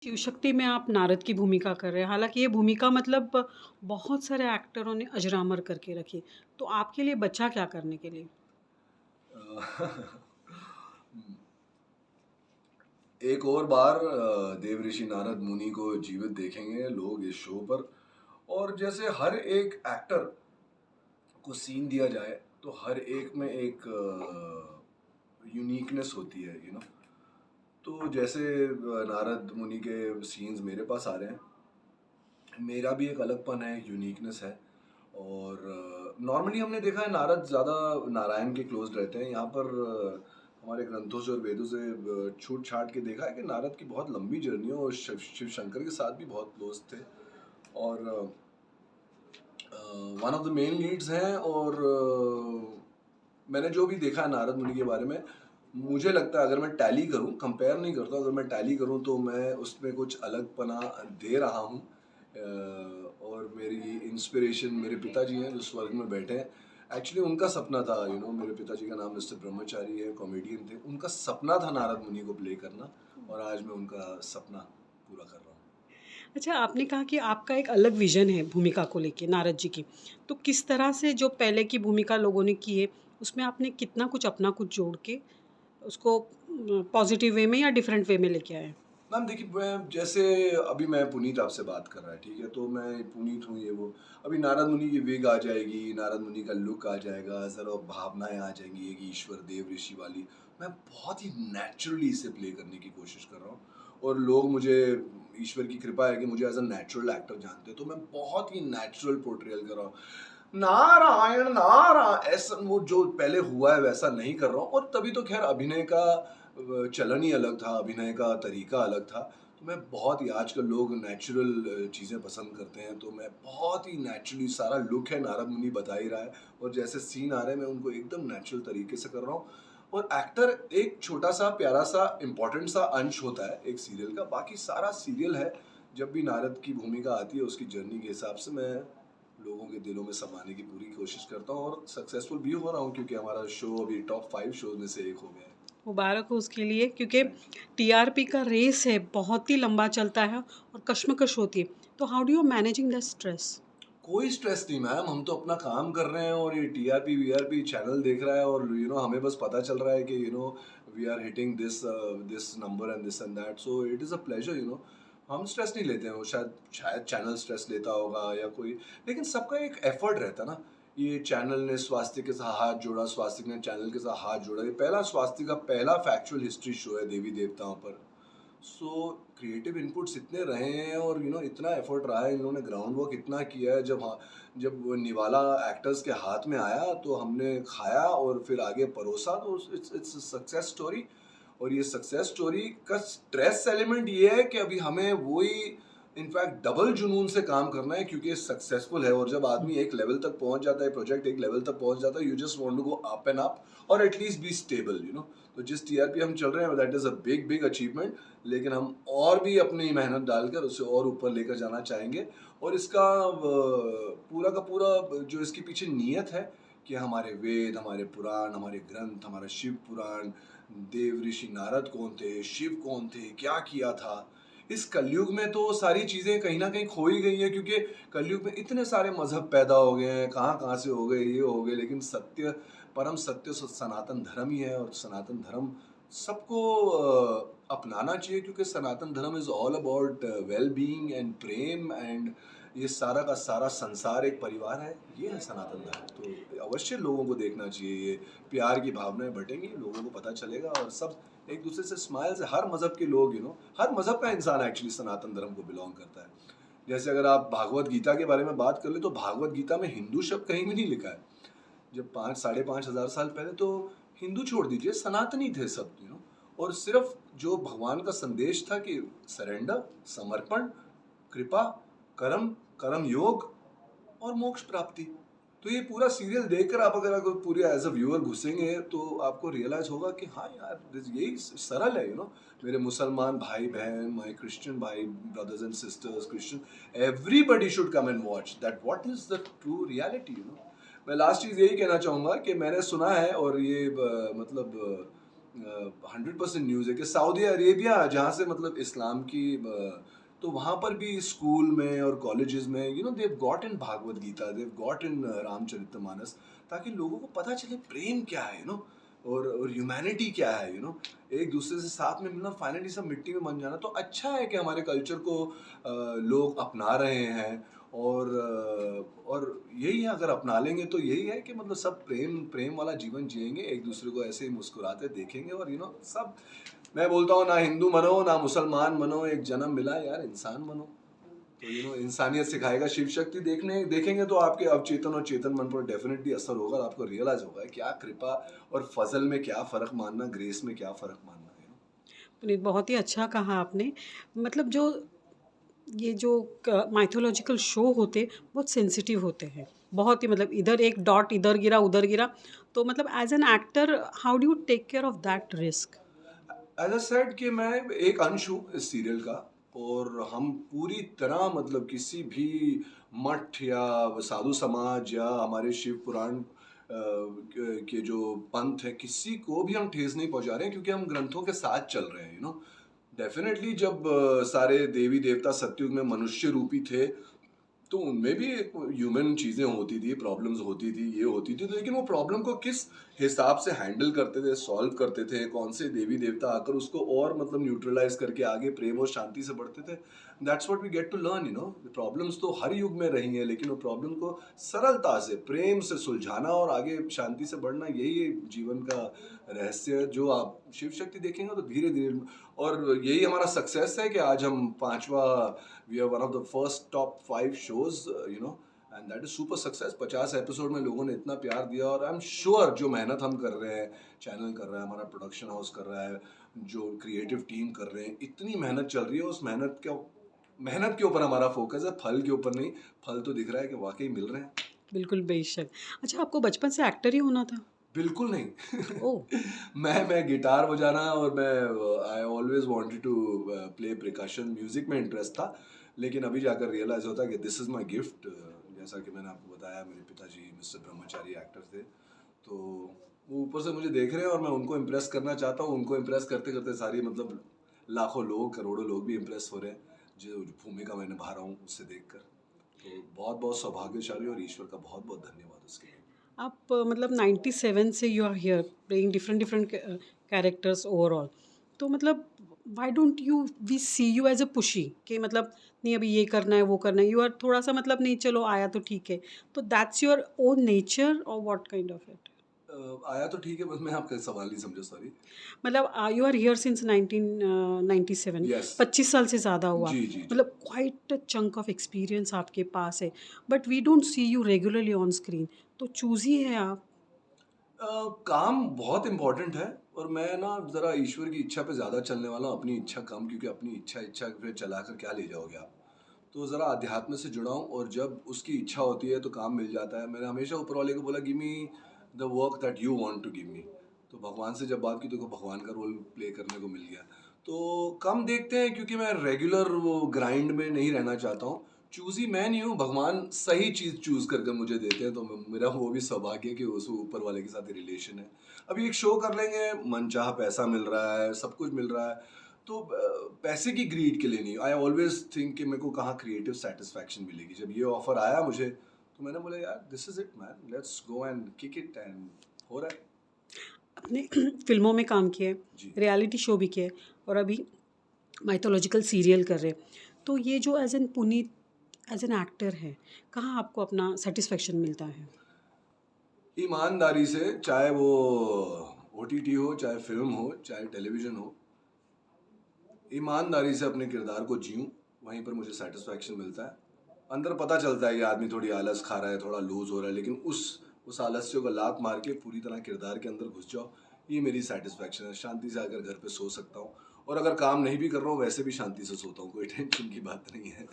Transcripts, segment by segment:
शिव शक्ति में आप नारद की भूमिका कर रहे हैं। हालाँकि ये भूमिका मतलब बहुत सारे एक्टरों ने अजरामर करके रखी। तो आपके लिए बचा क्या करने के लिए? एक और बार देव ऋषि नारद मुनि को जीवित देखेंगे लोग इस शो पर। और जैसे हर एक एक्टर को सीन दिया जाए तो हर एक में एक यूनिकनेस होती है, तो जैसे नारद मुनि के सीन्स मेरे पास आ रहे हैं, मेरा भी एक अलगपन है, यूनिकनेस है। और नॉर्मली हमने देखा है नारद ज़्यादा नारायण के क्लोज रहते हैं। यहाँ पर हमारे ग्रंथों से और वेदों से छूट छाट के देखा है कि नारद की बहुत लंबी जर्नी है और शिव शंकर के साथ भी बहुत क्लोज थे। और one of the main Leeds हैं। और मैंने जो भी देखा है नारद मुनि के बारे में, मुझे लगता है अगर मैं टैली करूं, कंपेयर नहीं करता, अगर मैं टैली करूं तो मैं उसमें कुछ अलग पना दे रहा हूं। और मेरी इंस्पिरेशन मेरे पिताजी हैं जो स्वर्ग में बैठे हैं। एक्चुअली उनका सपना था, मेरे पिताजी का नाम मिस्टर ब्रह्मचारी है, कॉमेडियन थे। उनका सपना था नारद मुनि को प्ले करना, और आज मैं उनका सपना पूरा कर रहा हूँ। अच्छा, आपने कहा कि आपका एक अलग विज़न है भूमिका को लेके नारद जी की। तो किस तरह से जो पहले की भूमिका लोगों ने की है, उसमें आपने कितना कुछ अपना कुछ जोड़ के उसको पॉज़िटिव वे में या डिफरेंट वे में लेके आए? मैम देखिए, मैं जैसे अभी मैं पुनीत आपसे बात कर रहा है, ठीक है, तो मैं पुनीत हूँ, ये वो। अभी नारद मुनि की विग आ जाएगी, नारद मुनि का लुक आ जाएगा, ज़रा भावनाएं आ जाएंगी, एक ईश्वर देव ऋषि वाली। मैं बहुत ही नेचुरली इसे प्ले करने की कोशिश कर रहा हूँ। और लोग मुझे, ईश्वर की कृपा है कि मुझे एज अ नेचुरल एक्टर जानते हैं, तो मैं बहुत ही नेचुरल पोर्ट्रेयल कर रहा हूँ। नारायण नारायण ऐसा वो जो पहले हुआ है वैसा नहीं कर रहा हूँ। और तभी तो खैर अभिनय का चलन ही अलग था, अभिनय का तरीका अलग था। तो मैं बहुत ही, आजकल लोग नेचुरल चीज़ें पसंद करते हैं, तो मैं बहुत ही नेचुरली, सारा लुक है नारद मुनि बता ही रहा है, और जैसे सीन आ रहे हैं मैं उनको एकदम नेचुरल तरीके से कर रहा हूँ। और एक्टर एक छोटा सा प्यारा सा इम्पोर्टेंट सा अंश होता है एक सीरियल का, बाकी सारा सीरियल है। जब भी नारद की भूमिका आती है उसकी जर्नी के हिसाब से मैं लोगों के दिलों में समाने की पूरी कोशिश करता हूँ, और सक्सेसफुल भी हो रहा हूँ, क्योंकि हमारा शो अभी टॉप 5 शोज में से एक हो गया है। मुबारक हो उसके लिए क्योंकि थैंक यू। टीआरपी का रेस है, बहुत ही लंबा चलता है और कश्मकश होती है। तो how do you managing the stress? कोई स्ट्रेस नहीं मैम, हम तो अपना काम कर रहे हैं, और ये टीआरपी वीआरपी चैनल देख रहा है, और हमें बस पता चल रहा है कि we are hitting this this number and this and that, so it is a pleasure. हम स्ट्रेस नहीं लेते हैं, वो शायद शायद चैनल स्ट्रेस लेता होगा या कोई। लेकिन सबका एक एफर्ट रहता है ना। ये चैनल ने स्वास्थ्य के साथ हाथ जोड़ा, स्वास्थ्य ने चैनल के साथ हाथ जोड़ा, ये पहला स्वास्थ्य का पहला फैक्चुअल हिस्ट्री शो है देवी देवताओं पर। सो क्रिएटिव इनपुट्स इतने रहे हैं, और इतना एफर्ट रहा है, इन्होंने ग्राउंड वर्क इतना किया है। जब वो निवाला एक्टर्स के हाथ में आया तो हमने खाया और फिर आगे परोसा, तो इट्स सक्सेस स्टोरी। और ये सक्सेस स्टोरी का स्ट्रेस एलिमेंट ये है कि अभी हमें वही इनफैक्ट डबल जुनून से काम करना है, क्योंकि सक्सेसफुल है। और जब आदमी एक लेवल तक पहुंच जाता है, प्रोजेक्ट एक लेवल तक पहुंच जाता है, you just want to go up and up, और एटलीस्ट बी स्टेबल। तो जिस टीआरपी हम चल रहे हैं, that is a big big achievement. लेकिन हम और भी अपनी मेहनत डालकर उसे और ऊपर लेकर जाना चाहेंगे। और इसका पूरा का पूरा जो इसके पीछे नियत है कि हमारे वेद, हमारे पुराण, हमारे ग्रंथ, हमारा शिव पुराण, देव ऋषि नारद कौन थे, शिव कौन थे, क्या किया था। इस कलयुग में तो सारी चीज़ें कहीं ना कहीं खो ही गई हैं, क्योंकि कलयुग में इतने सारे मजहब पैदा हो गए हैं, कहाँ कहाँ से हो गए, ये हो गए। लेकिन सत्य, परम सत्य सनातन धर्म ही है, और सनातन धर्म सबको अपनाना चाहिए, क्योंकि सनातन धर्म is all about well being and Prem and ये सारा का सारा संसार एक परिवार है, ये है सनातन धर्म। तो अवश्य लोगों को देखना चाहिए, ये प्यार की भावनाएं बटेंगी, लोगों को पता चलेगा, और सब एक दूसरे से स्माइल से, हर मज़हब के लोग, हर मज़हब का इंसान एक्चुअली सनातन धर्म को बिलोंग करता है। जैसे अगर आप भागवत गीता के बारे में बात कर ले, तो भागवत गीता में हिंदू शब्द कहीं भी नहीं लिखा है। जब 5 साढ़े 5 हज़ार साल पहले तो हिंदू छोड़ दीजिए, सनातनी थे सब। और सिर्फ जो भगवान का संदेश था कि सरेंडर, समर्पण, कृपा, कर्म, कर्म योग और मोक्ष प्राप्ति। तो ये पूरा सीरियल देखकर आप अगर पूरे एज अ व्यूअर घुसेंगे, तो आपको रियलाइज होगा कि हाँ यार, यही सरल है। मेरे मुसलमान भाई बहन, माय क्रिश्चियन भाई brothers and sisters, Christian, everybody should come and watch that what is the true reality. मैं लास्ट चीज़ यही कहना चाहूँगा कि मैंने सुना है, और ये मतलब 100% न्यूज़ है कि सऊदी अरेबिया जहाँ से मतलब इस्लाम की तो वहाँ पर भी स्कूल में और कॉलेजेस में they've got in Bhagavad Gita, they've got in Ramcharitmanas, ताकि लोगों को पता चले प्रेम क्या है, और ह्यूमैनिटी क्या है, एक दूसरे से साथ में मिलना, फाइनली सब मिट्टी में बन जाना। तो अच्छा है कि हमारे कल्चर को लोग अपना रहे हैं, और यही है, अगर अपना लेंगे तो यही है कि मतलब सब प्रेम प्रेम वाला जीवन जिएंगे, एक दूसरे को ऐसे ही मुस्कुराते देखेंगे, और सब, मैं बोलता हूँ, ना हिंदू बनो ना मुसलमान बनो, एक जन्म मिला यार, इंसान बनो। तो इंसानियत सिखाएगा शिव शक्ति। देखेंगे तो आपके अवचेतन और चेतन मन पर डेफिनेटली असर होगा, और आपको रियलाइज होगा क्या कृपा और फजल में क्या फ़र्क मानना, ग्रेस में क्या फ़र्क मानना है। पुनीत, बहुत ही अच्छा कहा आपने। मतलब जो ये जो माइथोलॉजिकल शो होते बहुत सेंसिटिव होते हैं, बहुत ही, मतलब इधर एक डॉट इधर गिरा उधर गिरा, तो मतलब as an actor how do you take care of that risk? As I said कि मैं एक अंश हूँ इस सीरियल का, और हम पूरी तरह मतलब किसी भी मठ या साधु समाज या हमारे शिव पुराण के जो पंथ है, किसी को भी हम ठेस नहीं पहुंचा रहे हैं, क्योंकि हम ग्रंथों के साथ चल रहे हैं। डेफिनेटली जब सारे देवी देवता सत्युग में मनुष्य रूपी थे, तो उनमें भी ह्यूमन चीज़ें होती थी, प्रॉब्लम्स होती थी, ये होती थी, तो लेकिन वो प्रॉब्लम को किस हिसाब से हैंडल करते थे, सॉल्व करते थे, कौन से देवी देवता आकर उसको और मतलब न्यूट्रलाइज करके आगे प्रेम और शांति से बढ़ते थे। That's what we get to learn. Problems तो हर युग में रही हैं, लेकिन वो प्रॉब्लम को सरलता से प्रेम से सुलझाना और आगे शांति से बढ़ना, यही जीवन का रहस्य है, जो आप शिव शक्ति देखेंगे तो धीरे धीरे, और यही हमारा सक्सेस है कि आज हम पांचवा, we are one of the first top 5 shows, and that is super success. 50 episode में लोगों ने इतना प्यार दिया, और आई एम श्योर जो मेहनत हम कर रहे हैं, चैनल कर रहा है, हमारा प्रोडक्शन हाउस कर रहा है, जो क्रिएटिव टीम कर रहे हैं, इतनी मेहनत चल रही है, उस मेहनत के ऊपर हमारा फोकस है, फल के ऊपर नहीं। फल तो दिख रहा है कि वाकई मिल रहे हैं। बिल्कुल, बेशक। अच्छा, आपको बचपन से एक्टर ही होना था? बिल्कुल नहीं। ओह! मैं गिटार बजाना, और मैं I always wanted to play percussion, music में इंटरेस्ट था, लेकिन अभी जाकर रियलाइज होता है कि दिस इज़ माय गिफ्ट। जैसा कि मैंने आपको बताया, मेरे पिताजी मिस्टर ब्रह्मचारी एक्टर थे, तो वो ऊपर से मुझे देख रहे हैं, और मैं उनको इम्प्रेस करना चाहता हूँ। उनको इम्प्रेस करते करते सारी मतलब लाखों लोग, करोड़ों लोग भी इम्प्रेस हो रहे हैं, जो भूमिका मैं निभा रहा हूँ उससे देखकर। तो बहुत बहुत सौभाग्यशाली, और ईश्वर का बहुत बहुत धन्यवाद उसके लिए। आप मतलब 97 से you are here playing different different characters overall, तो मतलब why don't you we see you as a pushy कि मतलब नहीं अभी ये करना है वो करना है, यू आर थोड़ा सा मतलब नहीं चलो आया तो ठीक है, तो दैट्स योर ओन नेचर और व्हाट काइंड ऑफ इट? आया तो ठीक है, बस मैं आपका सवाल नहीं समझा, सॉरी। मतलब you are here since 1997, yes. 25 साल से ज़्यादा हुआ, जी जी जी। मतलब क्वाइट चंक ऑफ एक्सपीरियंस आपके पास है, but we don't see you regularly on screen, तो चूजी है आप। काम बहुत इम्पोर्टेंट है, और मैं ना ज़रा ईश्वर की इच्छा पे ज़्यादा चलने वाला हूँ, अपनी इच्छा कम, क्योंकि अपनी इच्छा पे चला कर क्या ले जाओगे आप। तो ज़रा अध्यात्म से जुड़ा हूँ, और जब उसकी इच्छा होती है तो काम मिल जाता है। मैंने हमेशा ऊपर वाले को बोला, give me the work that you want to give me. तो भगवान से जब बात की तो भगवान का रोल प्ले करने को मिल गया। तो कम देखते हैं, क्योंकि मैं रेगुलर वो ग्राइंड में नहीं रहना चाहता हूँ। चूज़ी मैं नहीं हूँ, भगवान सही चीज़ चूज़ करके मुझे देते हैं, तो मेरा वो भी सौभाग्य है कि उस ऊपर वाले के साथ रिलेशन है। अभी एक शो कर लेंगे, मनचाहा पैसा मिल रहा है, सब कुछ मिल रहा है, तो पैसे की ग्रीड के लिए नहीं। आई ऑलवेज थिंक कि मेरे को कहाँ क्रिएटिव सेटिस्फैक्शन मिलेगी। जब ये ऑफर आया मुझे, तो मैंने बोला यार this is it man, let's go and kick it, and हो रहा है। अपने फिल्मों में काम किया है, जी। रियलिटी शो भी किया है, और अभी माइथोलॉजिकल सीरियल कर रहे हैं, तो ये जो as an Puneet as an actor है, कहाँ आपको अपना सेटिस्फेक्शन मिलता है? ईमानदारी से, चाहे वो ओटीटी हो, चाहे फिल्म हो, चाहे टेलीविजन हो, ईमानदारी से अपने किरदार को जीऊँ, वहीं पर मुझे सेटिस्फैक्शन मिलता है। अंदर पता चलता है कि आदमी थोड़ी आलस खा रहा है, थोड़ा लूज हो रहा है, लेकिन उस आलस्य को लात मार के पूरी तरह किरदार के अंदर घुस जाओ, ये मेरी सेटिस्फैक्शन है। शांति से आकर घर पे सो सकता हूँ, और अगर काम नहीं भी कर रहा हूँ वैसे भी शांति से सोता हूँ, कोई टेंशन की बात नहीं है।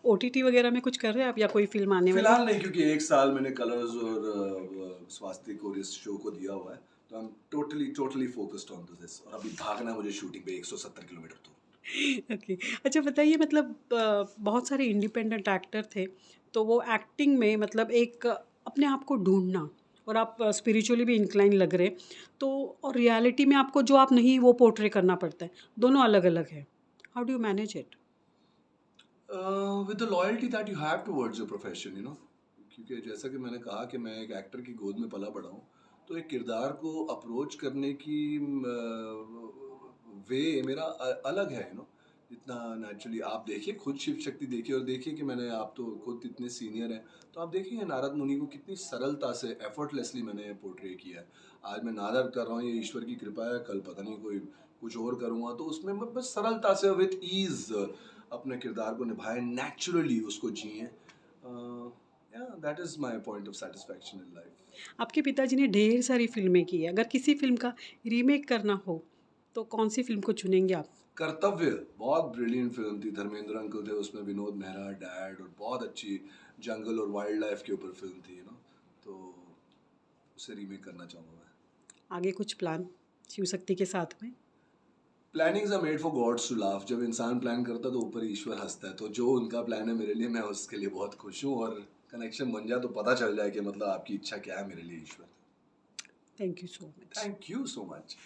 ओटीटी वगैरह में कुछ कर रहे हैं आप, या कोई फिल्म आने वाली? फिलहाल नहीं, क्योंकि 1 साल मैंने कलर्स और स्वास्तिक और इस शो को दिया हुआ है, तो I am totally totally focused on this, और अभी भागना है मुझे शूटिंग पे 170 किलोमीटर दूर। ओके। अच्छा बताइए, मतलब बहुत सारे इंडिपेंडेंट एक्टर थे, तो वो एक्टिंग में मतलब एक अपने आप को ढूंढना और आप स्पिरिचुअली भी इंक्लाइन लग रहे हैं। तो और रियलिटी में आपको जो आप नहीं वो पोर्ट्रे करना पड़ता है, दोनों अलग-अलग है। How do you manage it? With the loyalty that you have towards your profession, you know, क्योंकि जैसा कि मैंने कहा कि मैं एक एक्टर की गोद में पला बड़ा हूँ, तो एक किरदार को अप्रोच करने की वे मेरा अलग है, यू नो। इतना नेचुरली आप देखिए, खुद शिव शक्ति देखिए और देखिए कि मैंने, आप तो खुद इतने सीनियर हैं, तो आप देखिए नारद मुनि को कितनी सरलता से एफर्टलेसली मैंने पोर्ट्रे किया है। आज मैं नारद कर रहा हूँ, ये ईश्वर की कृपा है, कल पता नहीं कोई कुछ और करूँगा, तो उसमें मैं बस सरलता से विथ ईज अपने किरदार को निभाएं, नेचुरली उसको जिए। या that is my point of satisfaction in life. आपके पिताजी ने ढेर सारी फ़िल्में की हैं, अगर किसी फ़िल्म का रीमेक करना हो, तो कौन-सी फ़िल्म को चुनेंगे आप? कर्तव्य बहुत ब्रिलियंट फिल्म थी, धर्मेंद्र अंकल थे उसमें, विनोद मेहरा डैड, और बहुत अच्छी जंगल और वाइल्ड लाइफ के ऊपर फिल्म थी, यू नो, तो उसे रीमेक करना चाहूँगा मैं। आगे कुछ प्लान शिव शक्ति के साथ में? Plannings are made for gods to laugh. जब इंसान प्लान करता है तो ऊपर ईश्वर हंसता है, तो जो उनका प्लान है मेरे लिए, मैं उसके लिए बहुत खुश हूँ, और कनेक्शन बन जाए तो पता चल जाए कि मतलब आपकी इच्छा क्या है मेरे लिए ईश्वर। Thank you so much. Thank you so much.